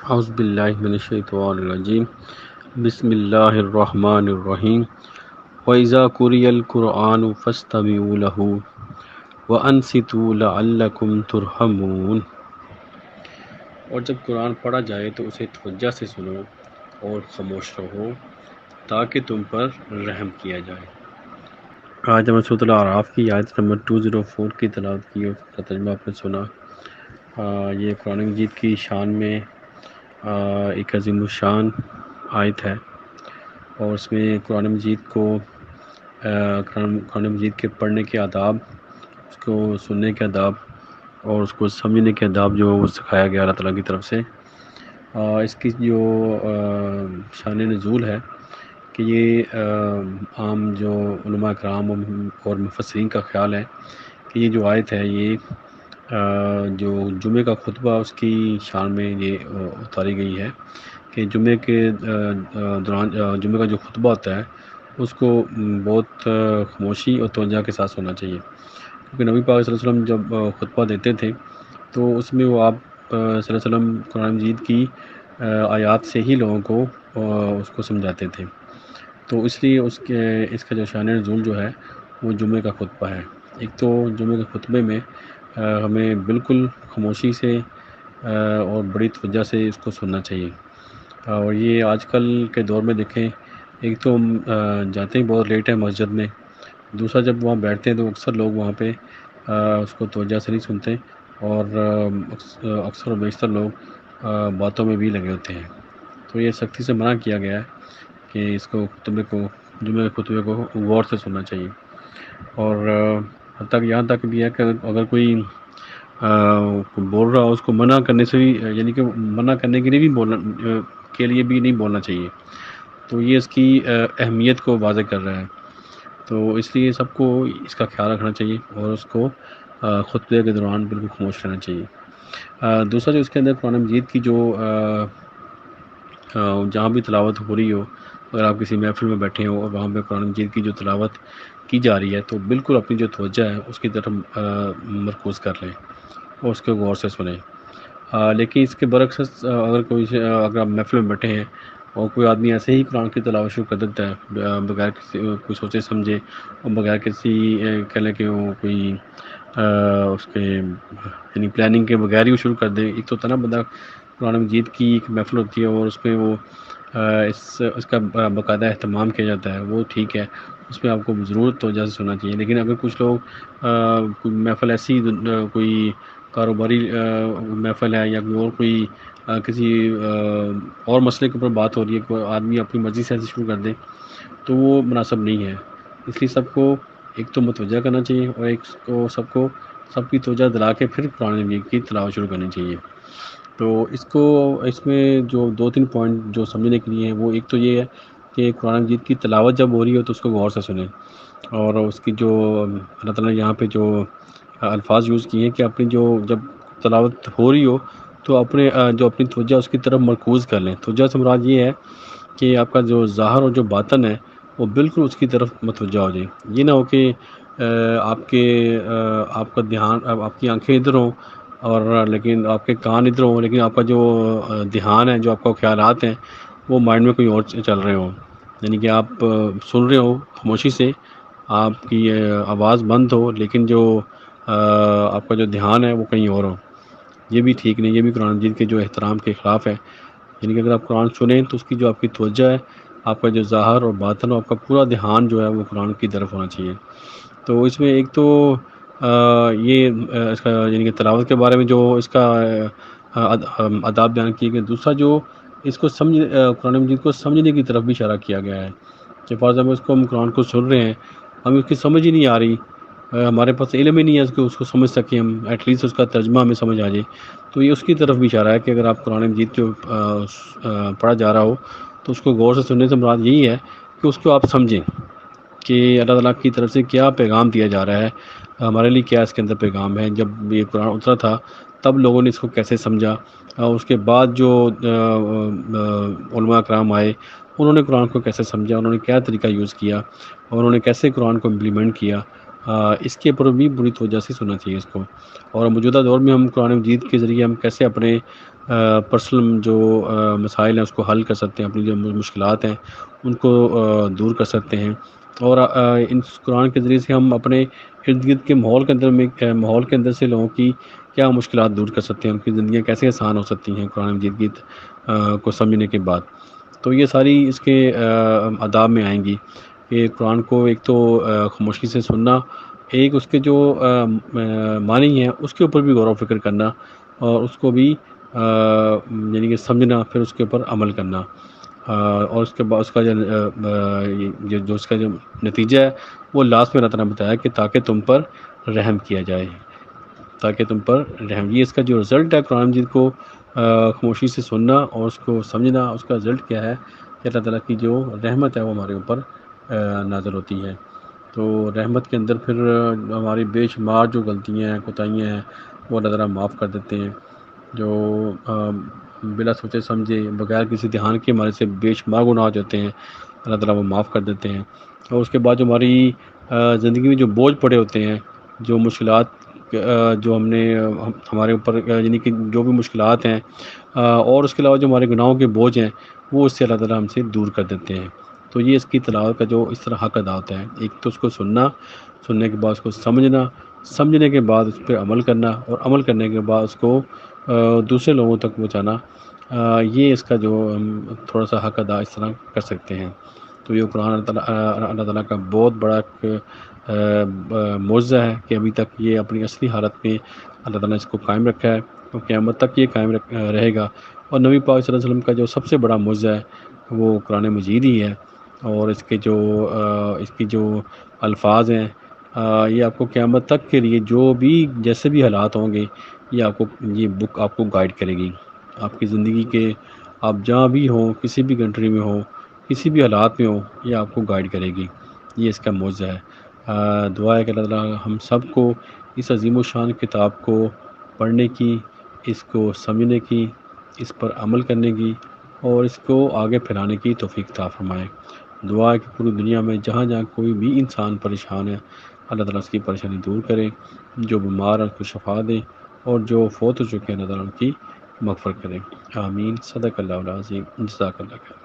اعوذ باللہ من الشیطان الرجیم بسم اللہ الرحمن الرحیم وَإِذَا قُرِئَ الْقُرْآنُ فَاسْتَمِعُوا لَهُ وَأَنصِتُوا لَعَلَّكُمْ تُرْحَمُونَ۔ اور جب قرآن پڑھا جائے تو اسے توجہ سے سنو اور خاموش رہو تاکہ تم پر رحم کیا جائے۔ آج ہم نے سورۃ الاعراف کی آیت نمبر 204 کی تلاوت کی اور اس کا ترجمہ آپ نے سنا۔ یہ قرآن مجید کی شان میں ایک عظیم الشان آیت ہے، اور اس میں قرآن مجید کے پڑھنے کے آداب، اس کو سننے کے آداب اور اس کو سمجھنے کے آداب جو وہ سکھایا گیا اللہ تعالیٰ کی طرف سے۔ اس کی جو شان نزول ہے کہ یہ عام جو علماء کرام اور مفسرین کا خیال ہے کہ یہ جو آیت ہے یہ جو جمعہ کا خطبہ اس کی شان میں یہ اتاری گئی ہے کہ جمعہ کے دوران جمعہ کا جو خطبہ ہوتا ہے اس کو بہت خاموشی اور توجہ کے ساتھ سننا چاہیے، کیونکہ نبی پاک صلی اللہ علیہ وسلم جب خطبہ دیتے تھے تو اس میں وہ آپ صلی اللہ علیہ وسلم قرآن مجید کی آیات سے ہی لوگوں کو اس کو سمجھاتے تھے، تو اس لیے اس کا جو شان نزول جو ہے وہ جمعہ کا خطبہ ہے۔ ایک تو جمعہ کے خطبے میں ہمیں بالکل خاموشی سے اور بڑی توجہ سے اس کو سننا چاہیے، اور یہ آج کل کے دور میں دیکھیں، ایک تو ہم جاتے ہیں بہت لیٹ ہے مسجد میں، دوسرا جب وہاں بیٹھتے ہیں تو اکثر لوگ وہاں پہ اس کو توجہ سے نہیں سنتے، اور اکثر و بیشتر لوگ باتوں میں بھی لگے ہوتے ہیں، تو یہ سختی سے منع کیا گیا ہے کہ اس کو جمعہ کے خطبے کو غور سے سننا چاہیے۔ اور حتیٰ کہ یہاں تک بھی ہے کہ اگر کوئی بول رہا ہو اس کو منع کرنے سے بھی، یعنی کہ منع کرنے کے لیے بھی نہیں بولنا چاہیے، تو یہ اس کی اہمیت کو واضح کر رہا ہے، تو اس لیے سب کو اس کا خیال رکھنا چاہیے اور اس کو خطبے کے دوران بالکل خاموش رہنا چاہیے۔ دوسرا جو اس کے اندر قرآن مجید کی جو جہاں بھی تلاوت ہو رہی ہو، اگر آپ کسی محفل میں بیٹھے ہو اور وہاں پہ قرآن مجید کی جو تلاوت کی جا رہی ہے تو بالکل اپنی جو توجہ ہے اس کی طرف مرکوز کر لیں اور اس کو غور سے سنیں۔ لیکن اس کے برعکس اگر آپ محفل میں بیٹھے ہیں اور کوئی آدمی ایسے ہی قرآن کی تلاوت شروع کر دیتا ہے بغیر کسی کوئی سوچے سمجھے اور بغیر کسی کہہ لیں کہ وہ کوئی اس کے یعنی پلاننگ کے بغیر ہی وہ شروع کر دے، ایک تو نا بندہ قرآن مجید کی ایک محفل ہوتی ہے اور اس میں وہ اس کا باقاعدہ اہتمام کیا جاتا ہے، وہ ٹھیک ہے، اس میں آپ کو ضرور توجہ سے سننا چاہیے، لیکن اگر کچھ لوگ کوئی محفل ایسی کوئی کاروباری محفل ہے یا کوئی کسی اور مسئلے کے اوپر بات ہو رہی ہے، کوئی آدمی اپنی مرضی سے ایسے شروع کر دے تو وہ مناسب نہیں ہے، اس لیے سب کو ایک تو متوجہ کرنا چاہیے اور ایک کو سب کی توجہ دلا کے پھر قرآن مجید کی تلاوت شروع کرنی چاہیے۔ تو اس میں جو 2-3 پوائنٹ جو سمجھنے کے لیے ہیں وہ ایک تو یہ ہے کہ قرآن مجید کی تلاوت جب ہو رہی ہو تو اس کو غور سے سنیں، اور اس کی جو اللہ تعالیٰ نے یہاں پہ جو الفاظ یوز کیے ہیں کہ اپنی جو جب تلاوت ہو رہی ہو تو اپنی توجہ اس کی طرف مرکوز کر لیں۔ توجہ سے مراد یہ ہے کہ آپ کا جو ظاہر اور جو باطن ہے وہ بالکل اس کی طرف متوجہ ہو جائے، یہ نہ ہو کہ آپ کا دھیان، آپ کی آنکھیں ادھر ہوں اور لیکن آپ کے کان ادھر ہوں، لیکن آپ کا جو دھیان ہے، جو آپ کا خیالات ہیں وہ مائنڈ میں کوئی اور چل رہے ہوں، یعنی کہ آپ سن رہے ہو خاموشی سے، آپ کی آواز بند ہو لیکن جو آپ کا جو دھیان ہے وہ کہیں اور ہو، یہ بھی ٹھیک نہیں، یہ بھی قرآن مجید کے جو احترام کے خلاف ہے۔ یعنی کہ اگر آپ قرآن سنیں تو اس کی جو آپ کی توجہ ہے، آپ کا جو ظاہر اور باطن اور آپ کا پورا دھیان جو ہے وہ قرآن کی طرف ہونا چاہیے۔ تو اس میں ایک تو یہ اس کا یعنی کہ تلاوت کے بارے میں جو اس کا آداب بیان کیے گئے، دوسرا جو اس کو قرآن مجید کو سمجھنے کی طرف بھی اشارہ کیا گیا ہے کہ فار ایگزامپل اس کو ہم قرآن کو سن رہے ہیں، ہمیں اس کی سمجھ ہی نہیں آ رہی، ہمارے پاس علم ہی نہیں ہے اس کو سمجھ سکیں ہم، ایٹ لیسٹ اس کا ترجمہ ہمیں سمجھ آ جائے، تو یہ اس کی طرف بھی اشارہ ہے کہ اگر آپ قرآن مجید جو پڑھا جا رہا ہو تو اس کو غور سے سننے سے مراد یہی ہے کہ اس کو آپ سمجھیں کہ اللہ تعالیٰ کی طرف سے کیا پیغام دیا جا رہا ہے، ہمارے لیے کیا اس کے اندر پیغام ہے، جب یہ قرآن اترا تھا تب لوگوں نے اس کو کیسے سمجھا، اور اس کے بعد جو علماء کرام آئے انہوں نے قرآن کو کیسے سمجھا، انہوں نے کیا طریقہ یوز کیا اور انہوں نے کیسے قرآن کو امپلیمنٹ کیا، اس کے اوپر بھی بری توجہ سے سننا چاہیے اس کو۔ اور موجودہ دور میں ہم قرآن مجید کے ذریعے ہم کیسے اپنے پرسنل جو مسائل ہیں اس کو حل کر سکتے ہیں، اپنی جو مشکلات ہیں ان کو دور کر سکتے ہیں، اور ان قرآن کے ذریعے سے ہم اپنے ارد گرد کے ماحول کے اندر سے لوگوں کی کیا مشکلات دور کر سکتے ہیں، ان کی زندگیاں کیسے آسان ہو سکتی ہیں قرآن مجید کی کو سمجھنے کے بعد۔ تو یہ ساری اس کے آداب میں آئیں گی کہ قرآن کو ایک تو خاموشی سے سننا، ایک اس کے جو معنی ہیں اس کے اوپر بھی غور و فکر کرنا، اور اس کو بھی یعنی کہ سمجھنا، پھر اس کے اوپر عمل کرنا، اور اس کے بعد اس کا جو اس کا جو نتیجہ ہے وہ لاسٹ میں اللہ تعالیٰ نے بتایا کہ تاکہ تم پر رحم کیا جائے، تاکہ تم پر رحم۔ یہ اس کا جو رزلٹ ہے قرآن مجید کو خاموشی سے سننا اور اس کو سمجھنا، اس کا رزلٹ کیا ہے کہ اللہ تعالیٰ کی جو رحمت ہے وہ ہمارے اوپر نازل ہوتی ہے۔ تو رحمت کے اندر پھر ہماری بے شمار جو غلطیاں ہیں، کوتاہیاں ہیں، وہ اللہ تعالیٰ معاف کر دیتے ہیں۔ جو بلا سوچے سمجھے بغیر کسی دھیان کے ہمارے سے بے شمار گناہ ہوتے ہیں، اللہ تعالیٰ وہ معاف کر دیتے ہیں۔ اور اس کے بعد جو ہماری زندگی میں جو بوجھ پڑے ہوتے ہیں، جو مشکلات جو ہمارے اوپر یعنی کہ جو بھی مشکلات ہیں، اور اس کے علاوہ جو ہمارے گناہوں کے بوجھ ہیں، وہ اس سے اللہ تعالیٰ ہم سے دور کر دیتے ہیں۔ تو یہ اس کی تلاوت کا جو اس طرح حق ادا ہوتا ہے، ایک تو اس کو سننا، سننے کے بعد اس کو سمجھنا، سمجھنے کے بعد اس پہ عمل کرنا، اور عمل کرنے کے بعد اس کو دوسرے لوگوں تک پہنچانا، یہ اس کا جو ہم تھوڑا سا حق ادا اس طرح کر سکتے ہیں۔ تو یہ قرآن اللہ تعالیٰ کا بہت بڑا معجزہ ہے کہ ابھی تک یہ اپنی اصلی حالت میں اللہ تعالیٰ نے اس کو قائم رکھا ہے، اور قیامت تک یہ قائم رہے گا۔ اور نبی پاک صلی اللہ علیہ وسلم کا جو سب سے بڑا معجزہ ہے وہ قرآن مجید ہی ہے، اور اس کی جو الفاظ ہیں، یہ آپ کو قیامت تک کے لیے جو بھی جیسے بھی حالات ہوں گے، یہ بک آپ کو گائیڈ کرے گی آپ کی زندگی کے، آپ جہاں بھی ہوں، کسی بھی کنٹری میں ہوں، کسی بھی حالات میں ہوں، یہ آپ کو گائیڈ کرے گی۔ یہ اس کا معجزہ ہے۔ دعا ہے کہ اللہ تعالیٰ ہم سب کو اس عظیم و شان کتاب کو پڑھنے کی، اس کو سمجھنے کی، اس پر عمل کرنے کی، اور اس کو آگے پھیلانے کی توفیق عطا فرمائے۔ دعا ہے کہ پوری دنیا میں جہاں جہاں کوئی بھی انسان پریشان ہے، اللہ تعالیٰ اس کی پریشانی دور کرے، جو بیمار ہے اس کو شفا دے، اور جو فوت ہو چکے ہیں اللہ تعالیٰ ان کی مغفرت کرے۔ آمین۔ صدق اللہ العظیم۔ جزاک اللہ خیر۔